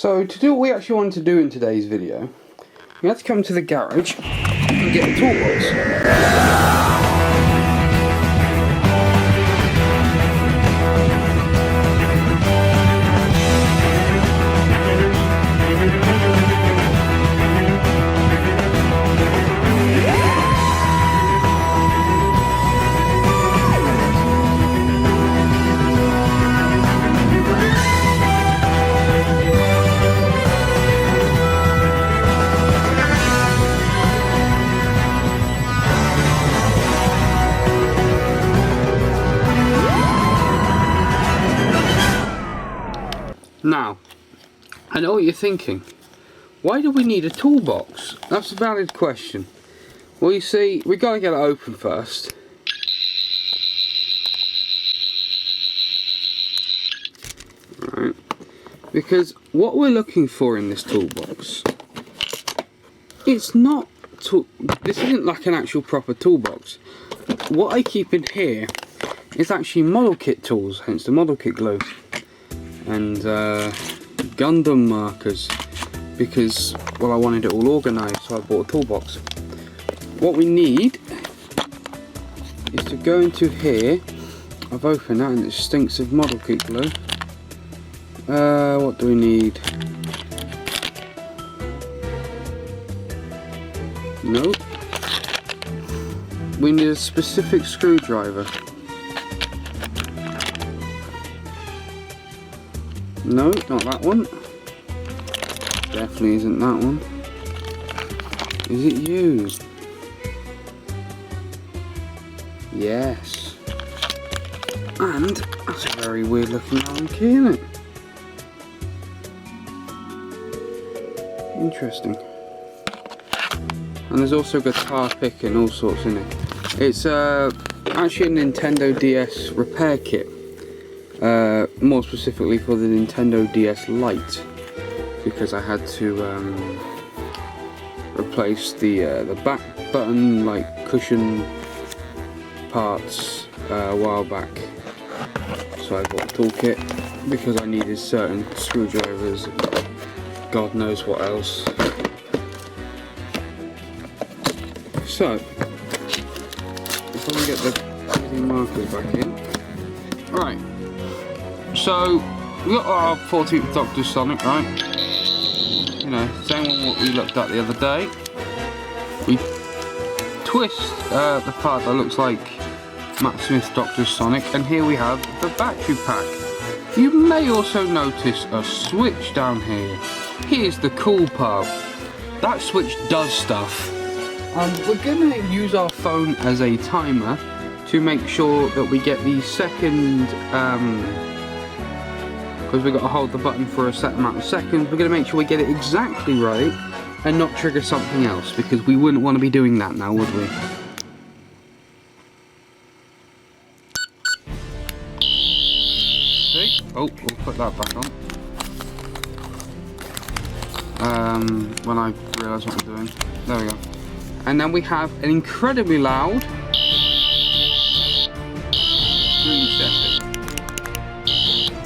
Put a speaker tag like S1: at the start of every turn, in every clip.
S1: So to do what we actually wanted to do in today's video, we had to come to the garage and get a toolbox. Now, I know what you're thinking. Why do we need a toolbox? That's a valid question. Well, you see, we gotta get it open first. Right. Because what we're looking for in this toolbox, it's not this isn't like an actual proper toolbox. What I keep in here is actually model kit tools, hence the model kit glue. And Gundam markers, because, well, I wanted it all organised, so I bought a toolbox. What we need is to go into here. I've opened that and it stinks of model kit glue. What do we need? Nope. We need a specific screwdriver. No, not that one. Definitely isn't that one. Is it you? Yes. And that's a very weird looking Allen key, isn't it? Interesting. And there's also a guitar pick and all sorts in it. It's actually a Nintendo DS repair kit. More specifically for the Nintendo DS Lite, because I had to replace the back button like cushion parts a while back. So I bought a toolkit because I needed certain screwdrivers, God knows what else. So if I can get the markers back in. Right. So, we got our 14th Doctor Sonic, right? You know, same one what we looked at the other day. We twist the part that looks like Matt Smith's Doctor Sonic, and here we have the battery pack. You may also notice a switch down here. Here's the cool part. That switch does stuff. We're going to use our phone as a timer to make sure that we get the second... because we've got to hold the button for a set amount of seconds. We're going to make sure we get it exactly right and not trigger something else, because we wouldn't want to be doing that now, would we? See? Oh, we'll put that back on. When I realise what I'm doing. There we go. And then we have an incredibly loud reset.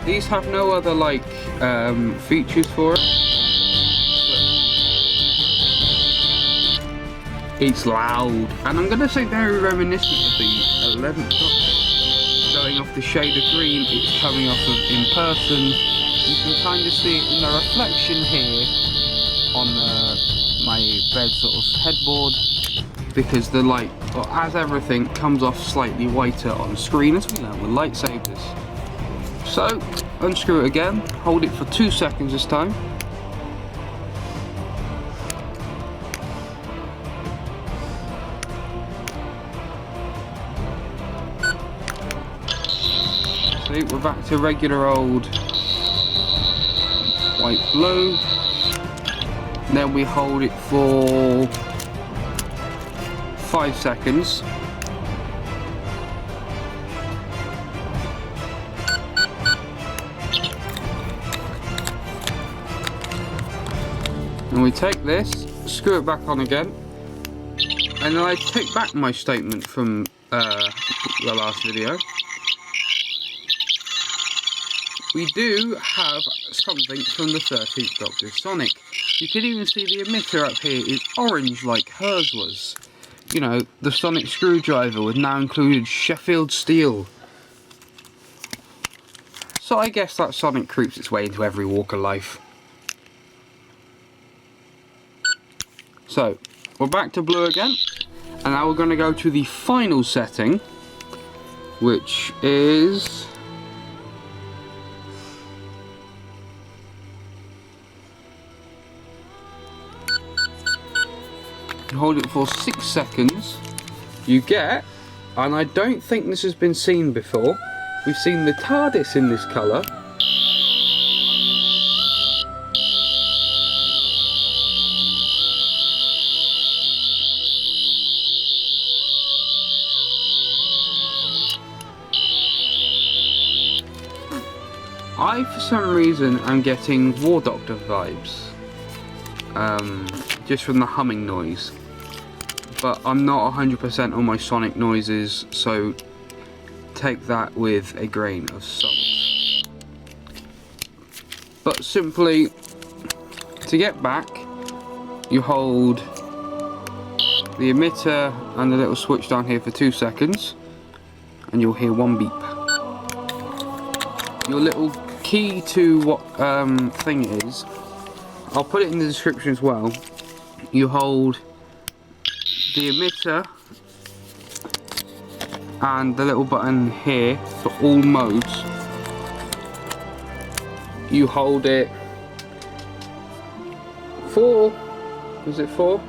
S1: These have no other like features for it. It's loud, and I'm going to say very reminiscent of the 11th Doctor. Going off the shade of green, it's coming off of In Person. You can kind of see it in the reflection here on my bed sort of headboard, because the light, or as everything, comes off slightly whiter on screen, as we learn with lightsabers. So, unscrew it again, hold it for 2 seconds this time. See, we're back to regular old white blue. Then we hold it for 5 seconds. And we take this, screw it back on again, and then I take back my statement from the last video. we do have something from the 13th Doctor's Sonic. You can even see the emitter up here is orange like hers was. You know, the sonic screwdriver with now included Sheffield steel. So I guess that Sonic creeps its way into every walk of life. So, we're back to blue again, and now we're going to go to the final setting, which is... hold it for 6 seconds. You get, and I don't think this has been seen before, we've seen the TARDIS in this colour. I, for some reason, am getting War Doctor vibes. Just from the humming noise. But I'm not 100% on my sonic noises, so take that with a grain of salt. But simply, to get back, you hold the emitter and the little switch down here for 2 seconds, and you'll hear 1 beep. Your little key to what thing it is, I'll put it in the description as well. You hold the emitter and the little button here for all modes. You hold it for, is it 4?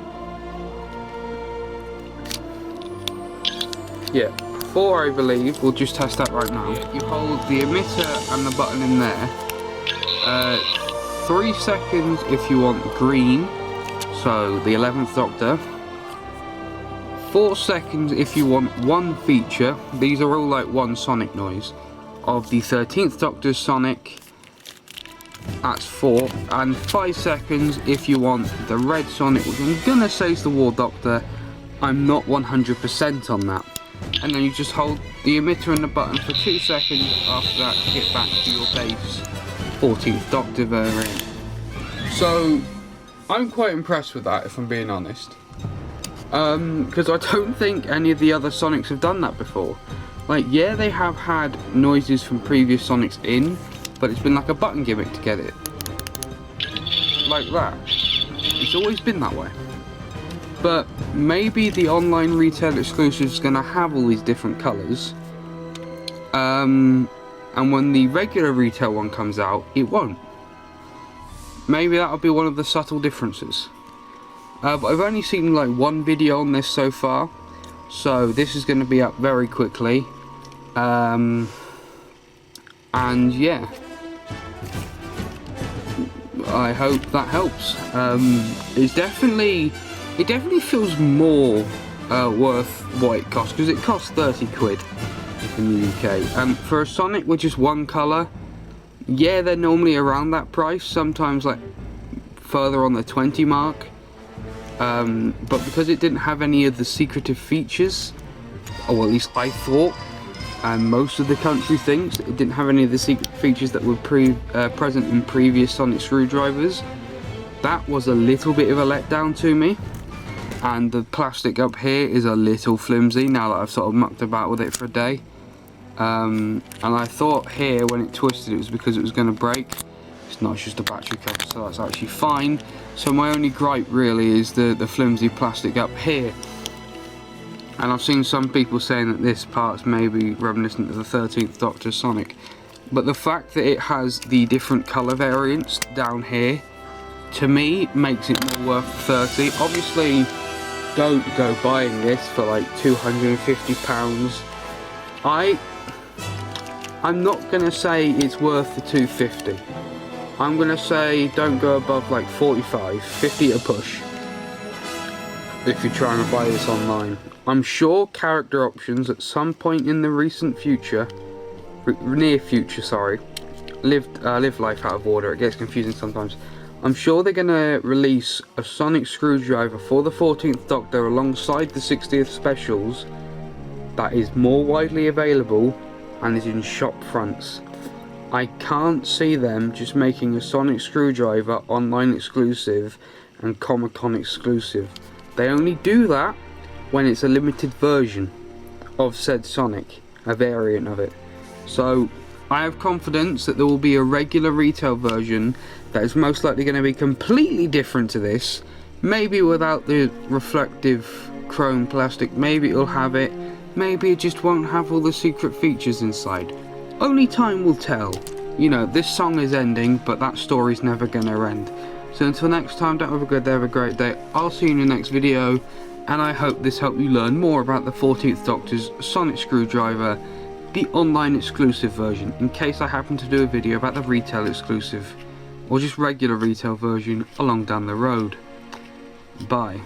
S1: Yeah, 4 I believe. We'll just test that right now. You hold the emitter and the button in there. 3 seconds if you want green, so the 11th Doctor. 4 seconds if you want one feature, these are all like one sonic noise, of the 13th Doctor's Sonic, that's 4, and 5 seconds if you want the red Sonic, which I'm gonna say is the War Doctor, I'm not 100% on that. And then you just hold the emitter and the button for 2 seconds, after that hit back to your base 14th Doctor variant. So, I'm quite impressed with that if I'm being honest. Because I don't think any of the other Sonics have done that before. Like, yeah, they have had noises from previous Sonics in, but it's been like a button gimmick to get it. Like that. It's always been that way. But maybe the online retail exclusive is going to have all these different colours. And when the regular retail one comes out, it won't. Maybe that'll be one of the subtle differences. But I've only seen like 1 video on this so far, so this is going to be up very quickly. And yeah, I hope that helps. It definitely feels more worth what it costs, because it costs 30 quid in the UK. For a Sonic with just 1 colour, yeah, they're normally around that price, sometimes like further on the 20 mark. But because it didn't have any of the secretive features, or at least I thought, and most of the country thinks, it didn't have any of the secret features that were present in previous Sonic screwdrivers, that was a little bit of a letdown to me. And the plastic up here is a little flimsy now that I've sort of mucked about with it for a day. And I thought here when it twisted it was because it was going to break. It's not, it's just a battery cover, so that's actually fine. So my only gripe really is the flimsy plastic up here. And I've seen some people saying that this part's maybe reminiscent of the 13th Doctor Sonic. But the fact that it has the different colour variants down here, to me, makes it more worth 30. Obviously, don't go buying this for like £250. I'm not going to say it's worth the £250. I'm going to say don't go above like 45, 50 a push if you're trying to buy this online. I'm sure character options at some point in the near future, sorry, live life out of order, it gets confusing sometimes. I'm sure they're going to release a sonic screwdriver for the 14th Doctor alongside the 60th specials that is more widely available and is in shop fronts. I can't see them just making a Sonic screwdriver online exclusive and Comic-Con exclusive. They only do that when it's a limited version of said Sonic, a variant of it. So I have confidence that there will be a regular retail version that is most likely going to be completely different to this, maybe without the reflective chrome plastic, maybe it'll have it, maybe it just won't have all the secret features inside. Only time will tell. You know, this song is ending, but that story's never gonna end. So until next time, don't have a good day, have a great day. I'll see you in the next video, and I hope this helped you learn more about the 14th Doctor's Sonic Screwdriver, the online exclusive version, in case I happen to do a video about the retail exclusive, or just regular retail version along down the road. Bye.